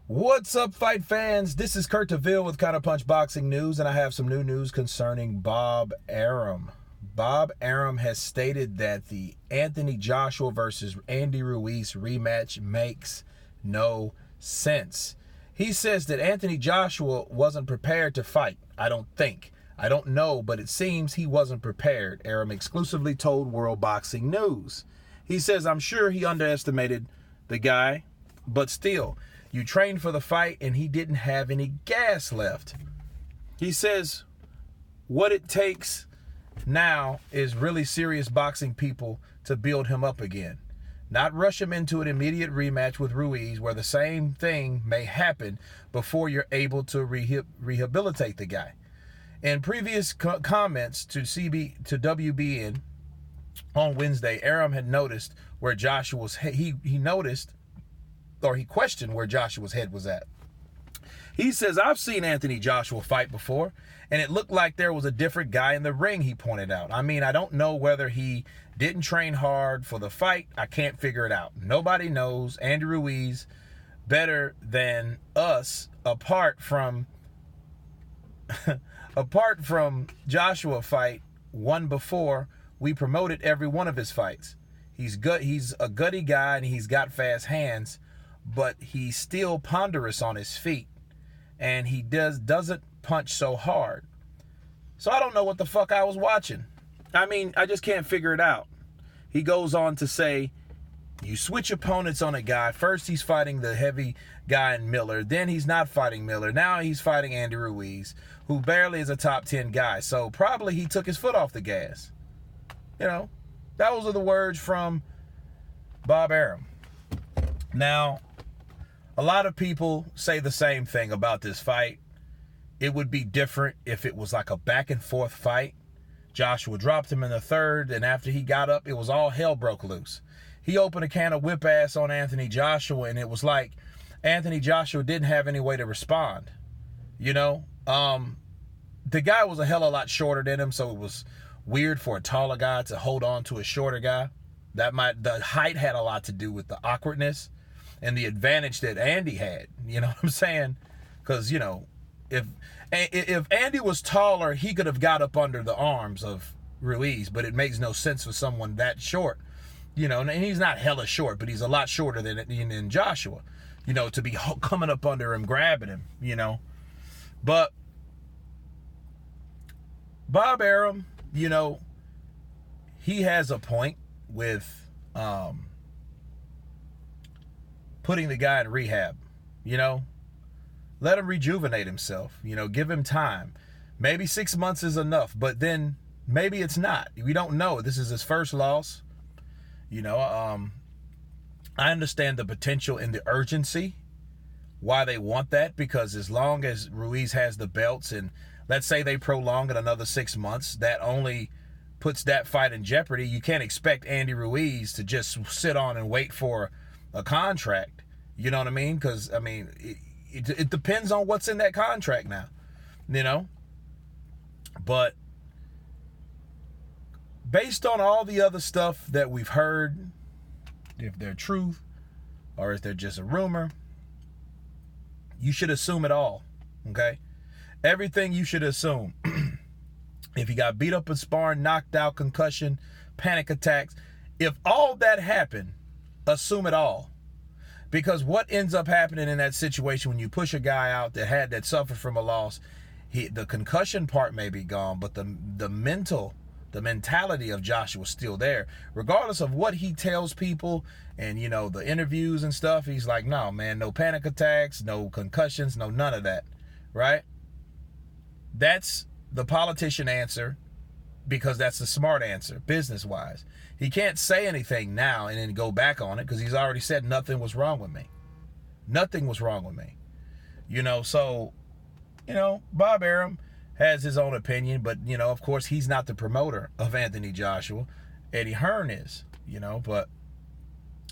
What's up, fight fans? This is Kurt DeVille with Counterpunch Boxing News, and I have some new news concerning Bob Arum. Bob Arum has stated that the Anthony Joshua versus Andy Ruiz rematch makes no sense. He says that Anthony Joshua wasn't prepared to fight. I don't know, but it seems he wasn't prepared, Arum exclusively told World Boxing News. He says, I'm sure he underestimated the guy, but still, you trained for the fight and he didn't have any gas left. He says what it takes now is really serious boxing people to build him up again. Not rush him into an immediate rematch with Ruiz where the same thing may happen before you're able to rehabilitate the guy. In previous comments to WBN on Wednesday, Arum had noticed where Joshua's he questioned where Joshua's head was at. He says, I've seen Anthony Joshua fight before, and it looked like there was a different guy in the ring, he pointed out. I mean, I don't know whether he didn't train hard for the fight. I can't figure it out. Nobody knows Andy Ruiz better than us, apart from Joshua fight one before. We promoted every one of his fights. He's good. He's a gutty guy, and he's got fast hands, but he's still ponderous on his feet, and he doesn't punch so hard. So I don't know what the fuck I was watching. I mean, I just can't figure it out. He goes on to say, you switch opponents on a guy. First he's fighting the heavy guy in Miller, then he's not fighting Miller. Now he's fighting Andy Ruiz, who barely is a top 10 guy. So probably he took his foot off the gas. You know, those are the words from Bob Arum. Now, a lot of people say the same thing about this fight. It would be different if it was like a back and forth fight. Joshua dropped him in the third, and after he got up, it was all hell broke loose. He opened a can of whip ass on Anthony Joshua, and it was like Anthony Joshua didn't have any way to respond. You know, the guy was a hell of a lot shorter than him, so it was weird for a taller guy to hold on to a shorter guy. The height had a lot to do with the awkwardness and the advantage that Andy had. You know what I'm saying? Because, you know, if Andy was taller, he could have got up under the arms of Ruiz, but it makes no sense for someone that short. You know, and he's not hella short, but he's a lot shorter than Joshua, you know, to be coming up under him, grabbing him, you know. But Bob Arum, you know, he has a point with putting the guy in rehab. You know, let him rejuvenate himself, you know, give him time. Maybe 6 months is enough, but then maybe it's not. We don't know. This is his first loss. You know, I understand the potential and the urgency, why they want that, because as long as Ruiz has the belts and let's say they prolong it another 6 months, that only puts that fight in jeopardy. You can't expect Andy Ruiz to just sit on and wait for a contract. You know what I mean? Because, I mean, it depends on what's in that contract now, you know? But based on all the other stuff that we've heard, if they're truth or if they're just a rumor, you should assume it all, okay? Everything you should assume. If he got beat up in sparring, knocked out, concussion, panic attacks, if all that happened, assume it all. Because what ends up happening in that situation when you push a guy out that suffered from a loss, the concussion part may be gone, but the mentality of Joshua is still there. Regardless of what he tells people and, you know, the interviews and stuff, he's like, no, man, no panic attacks, no concussions, no none of that, right? That's the politician answer, because that's the smart answer, business-wise. He can't say anything now and then go back on it, because he's already said nothing was wrong with me. Nothing was wrong with me. You know, so, you know, Bob Arum has his own opinion, but, you know, of course, he's not the promoter of Anthony Joshua. Eddie Hearn is, you know, but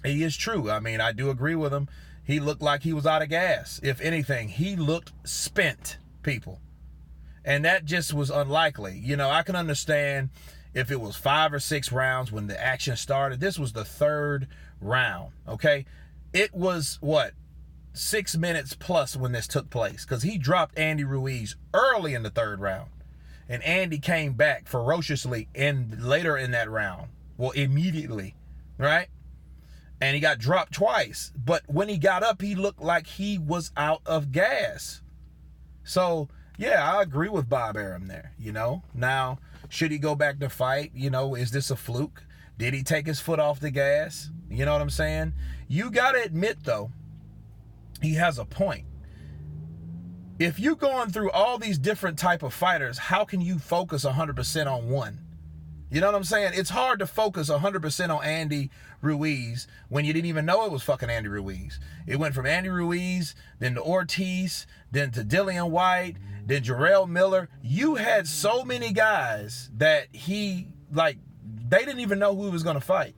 he is true. I mean, I do agree with him. He looked like he was out of gas. If anything, he looked spent, people. And that just was unlikely. You know, I can understand if it was 5 or 6 rounds when the action started. This was the 3rd round, okay? It was, what, 6 minutes plus when this took place, because he dropped Andy Ruiz early in the 3rd round. And Andy came back ferociously later in that round. Well, immediately, right? And he got dropped twice. But when he got up, he looked like he was out of gas. So, yeah, I agree with Bob Arum there, you know. Now, should he go back to fight? You know, is this a fluke? Did he take his foot off the gas? You know what I'm saying? You got to admit, though, he has a point. If you're going through all these different type of fighters, how can you focus 100% on one? You know what I'm saying? It's hard to focus 100% on Andy Ruiz when you didn't even know it was fucking Andy Ruiz. It went from Andy Ruiz, then to Ortiz, then to Dillian White, then Jarrell Miller. You had so many guys that they didn't even know who he was going to fight.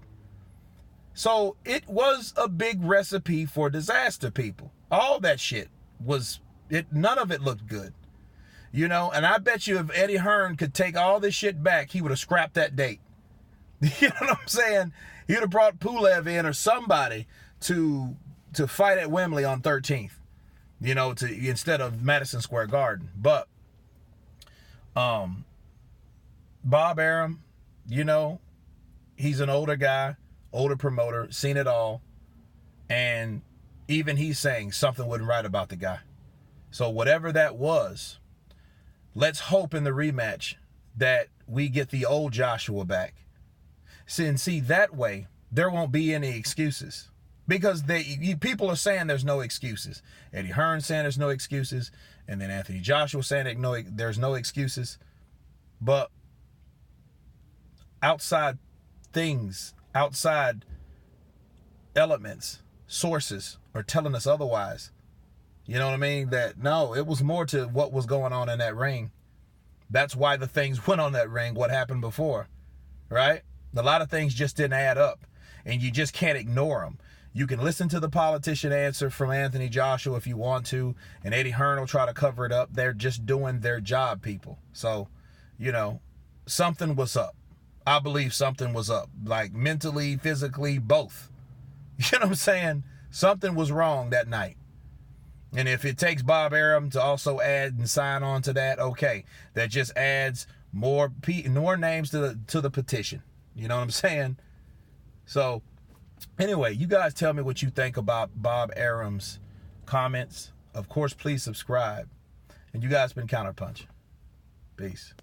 So it was a big recipe for disaster, people. All that shit none of it looked good. You know, and I bet you if Eddie Hearn could take all this shit back, he would have scrapped that date. You know what I'm saying? He would have brought Pulev in or somebody to fight at Wembley on 13th, you know, instead of Madison Square Garden. But Bob Arum, you know, he's an older guy, older promoter, seen it all. And even he's saying something wasn't right about the guy. So whatever that was, let's hope in the rematch that we get the old Joshua back. See, that way, there won't be any excuses. Because people are saying there's no excuses. Eddie Hearn saying there's no excuses. And then Anthony Joshua saying there's no excuses. But outside things, outside elements, sources are telling us otherwise. You know what I mean? That no, it was more to what was going on in that ring. That's why the things went on that ring, what happened before, right? A lot of things just didn't add up, and you just can't ignore them. You can listen to the politician answer from Anthony Joshua if you want to, and Eddie Hearn will try to cover it up. They're just doing their job, people. So, you know, something was up. I believe something was up, like mentally, physically, both. You know what I'm saying? Something was wrong that night. And if it takes Bob Arum to also add and sign on to that, okay. That just adds more names to the petition. You know what I'm saying? So, anyway, you guys tell me what you think about Bob Arum's comments. Of course, please subscribe. And you guys been Counterpunch. Peace.